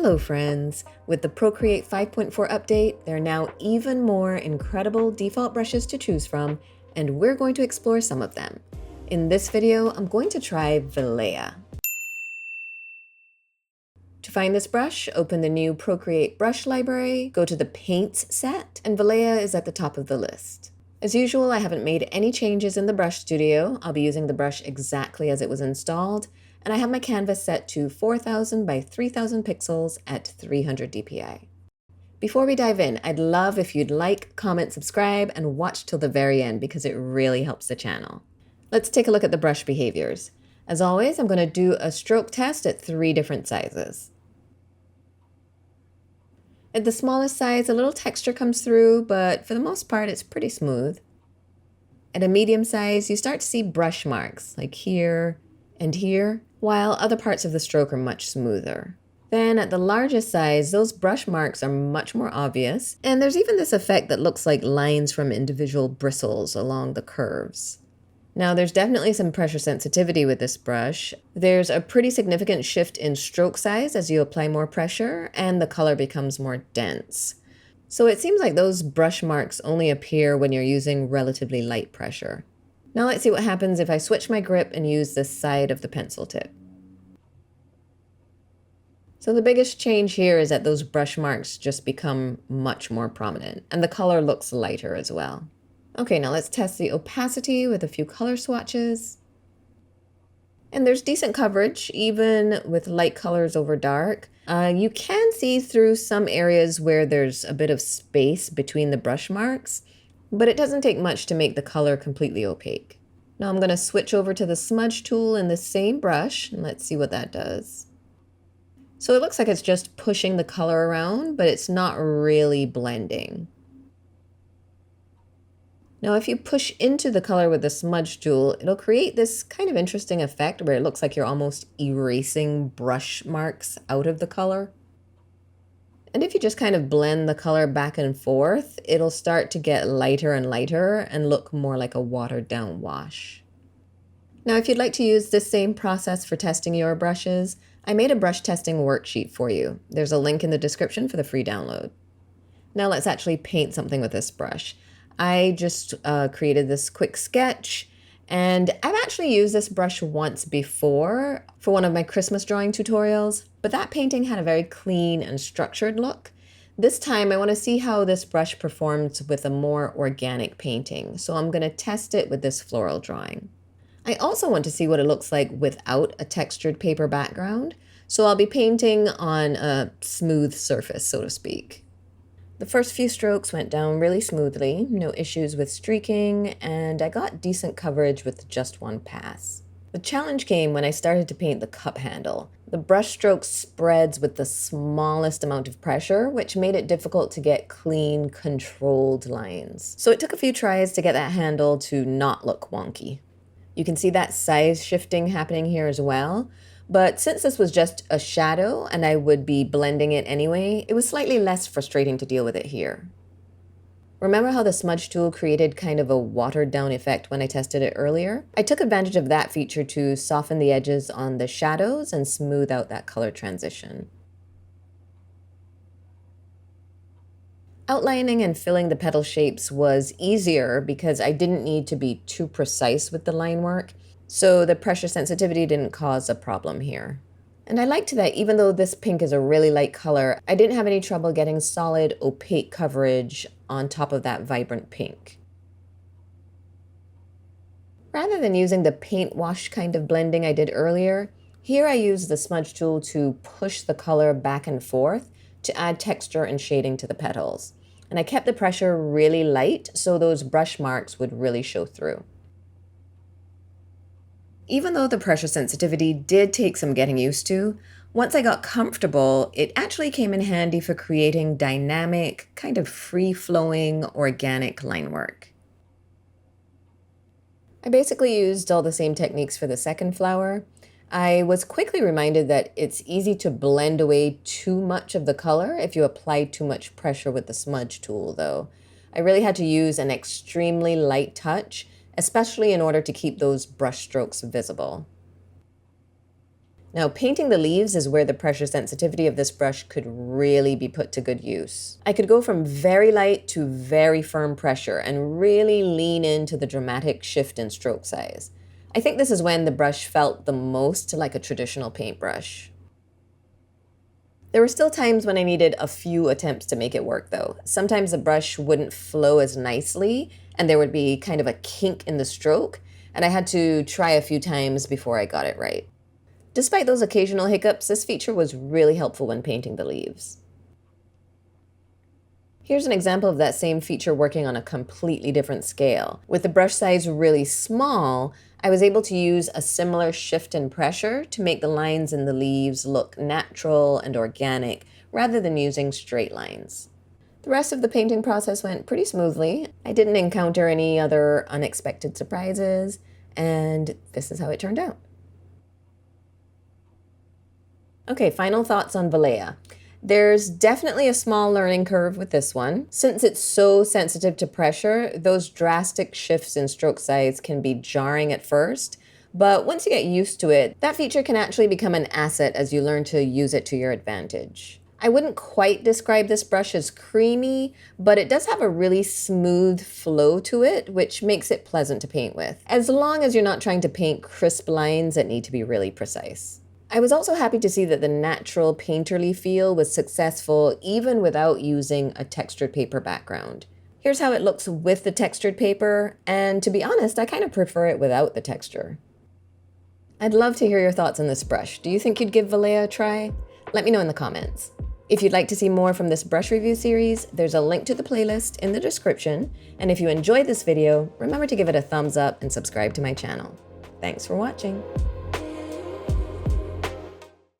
Hello friends! With the Procreate 5.4 update, there are now even more incredible default brushes to choose from, and we're going to explore some of them. In this video, I'm going to try Velea. To find this brush, open the new Procreate brush library, go to the Paints set, and Velea is at the top of the list. As usual, I haven't made any changes in the brush studio. I'll be using the brush exactly as it was installed, and I have my canvas set to 4000 by 3000 pixels at 300 dpi. Before we dive in, I'd love if you'd like, comment, subscribe, and watch till the very end because it really helps the channel. Let's take a look at the brush behaviors. As always, I'm going to do a stroke test at 3 different sizes. At the smallest size, a little texture comes through, but for the most part, it's pretty smooth. At a medium size, you start to see brush marks, like here and here, while other parts of the stroke are much smoother. Then at the largest size, those brush marks are much more obvious, and there's even this effect that looks like lines from individual bristles along the curves. Now, there's definitely some pressure sensitivity with this brush. There's a pretty significant shift in stroke size as you apply more pressure, and the color becomes more dense. So it seems like those brush marks only appear when you're using relatively light pressure. Now let's see what happens if I switch my grip and use the side of the pencil tip. So the biggest change here is that those brush marks just become much more prominent, and the color looks lighter as well. Okay, now let's test the opacity with a few color swatches. And there's decent coverage, even with light colors over dark. You can see through some areas where there's a bit of space between the brush marks, but it doesn't take much to make the color completely opaque. Now I'm going to switch over to the smudge tool in the same brush, and let's see what that does. So it looks like it's just pushing the color around, but it's not really blending. Now, if you push into the color with the smudge tool, it'll create this kind of interesting effect where it looks like you're almost erasing brush marks out of the color. And if you just kind of blend the color back and forth, it'll start to get lighter and lighter and look more like a watered down wash. Now, if you'd like to use this same process for testing your brushes, I made a brush testing worksheet for you. There's a link in the description for the free download. Now let's actually paint something with this brush. I just created this quick sketch, and I've actually used this brush once before for one of my Christmas drawing tutorials, but that painting had a very clean and structured look. This time I want to see how this brush performs with a more organic painting, so I'm going to test it with this floral drawing. I also want to see what it looks like without a textured paper background, so I'll be painting on a smooth surface, so to speak. The first few strokes went down really smoothly, no issues with streaking, and I got decent coverage with just one pass. The challenge came when I started to paint the cup handle. The brush stroke spreads with the smallest amount of pressure, which made it difficult to get clean, controlled lines. So it took a few tries to get that handle to not look wonky. You can see that size shifting happening here as well. But since this was just a shadow and I would be blending it anyway, it was slightly less frustrating to deal with it here. Remember how the smudge tool created kind of a watered down effect when I tested it earlier? I took advantage of that feature to soften the edges on the shadows and smooth out that color transition. Outlining and filling the petal shapes was easier because I didn't need to be too precise with the line work. So the pressure sensitivity didn't cause a problem here. And I liked that even though this pink is a really light color, I didn't have any trouble getting solid, opaque coverage on top of that vibrant pink. Rather than using the paint wash kind of blending I did earlier, here I used the smudge tool to push the color back and forth to add texture and shading to the petals. And I kept the pressure really light so those brush marks would really show through. Even though the pressure sensitivity did take some getting used to, once I got comfortable, it actually came in handy for creating dynamic, kind of free-flowing, organic line work. I basically used all the same techniques for the second flower. I was quickly reminded that it's easy to blend away too much of the color if you apply too much pressure with the smudge tool, though. I really had to use an extremely light touch, especially in order to keep those brush strokes visible. Now, painting the leaves is where the pressure sensitivity of this brush could really be put to good use. I could go from very light to very firm pressure and really lean into the dramatic shift in stroke size. I think this is when the brush felt the most like a traditional paintbrush. There were still times when I needed a few attempts to make it work though. Sometimes the brush wouldn't flow as nicely and there would be kind of a kink in the stroke, and I had to try a few times before I got it right. Despite those occasional hiccups, this feature was really helpful when painting the leaves. Here's an example of that same feature working on a completely different scale. With the brush size really small, I was able to use a similar shift in pressure to make the lines in the leaves look natural and organic rather than using straight lines. The rest of the painting process went pretty smoothly. I didn't encounter any other unexpected surprises, and this is how it turned out. Okay, final thoughts on Valleja. There's definitely a small learning curve with this one. Since it's so sensitive to pressure, those drastic shifts in stroke size can be jarring at first, but once you get used to it, that feature can actually become an asset as you learn to use it to your advantage. I wouldn't quite describe this brush as creamy, but it does have a really smooth flow to it, which makes it pleasant to paint with, as long as you're not trying to paint crisp lines that need to be really precise. I was also happy to see that the natural painterly feel was successful even without using a textured paper background. Here's how it looks with the textured paper, and to be honest, I kind of prefer it without the texture. I'd love to hear your thoughts on this brush. Do you think you'd give Valleja a try? Let me know in the comments. If you'd like to see more from this brush review series, there's a link to the playlist in the description, and if you enjoyed this video, remember to give it a thumbs up and subscribe to my channel. Thanks for watching.